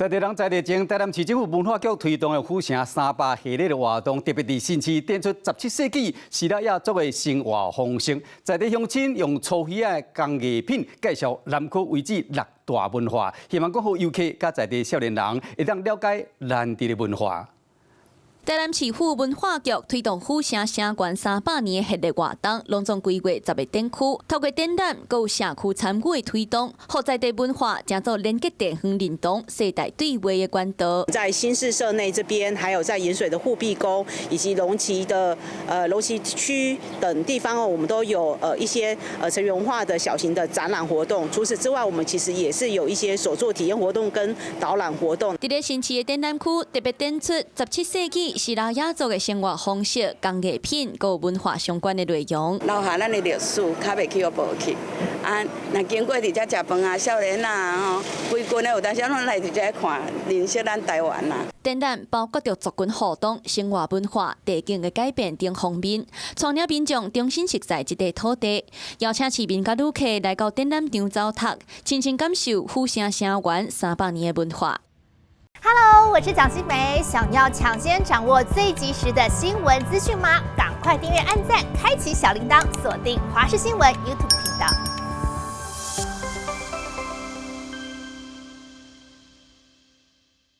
在地人在地前，台南市政府文化局推动的府城300系列的活动，特别伫新市点出17世纪希腊雅族的生活方式。在地乡亲用粗鱼的工艺品介绍南区遗址6大文化，希望讲好游客甲在地少年人会当了解咱地的文化。 台南市府文化局推动府城城馆300年的系列活动，隆重规划10个展区，透过展览，佮有社区参与的推动，和在地文化成做连接地方认同、世代对话的管道。在新市社内这边，还有在盐水的护壁沟以及龙崎的龙崎区等地方我们都有一些成员文化的小型的展览活动。除此之外，我们其实也是有一些手作体验活动跟导览活动。伫咧新市的展览区，特别展出17世纪 希腊雅族的生活方式、工艺品，佮文化相关的内容。留下咱的历史，较袂去互无去。啊，若经过伫遮食饭啊，少年啊，吼，规群的有当时拢来伫遮看，认识咱台湾啦。展览包括着族群互动、生活文化、地景的改变等方面，带领民众重新熟悉这块土地，邀请市民甲旅客来到展览场走读，亲身感受府城城园300年的文化。 Hello， 我是蒋欣梅。想要抢先掌握最及时的新闻资讯吗？赶快订阅、按赞、开启小铃铛，锁定华视新闻 YouTube 频道。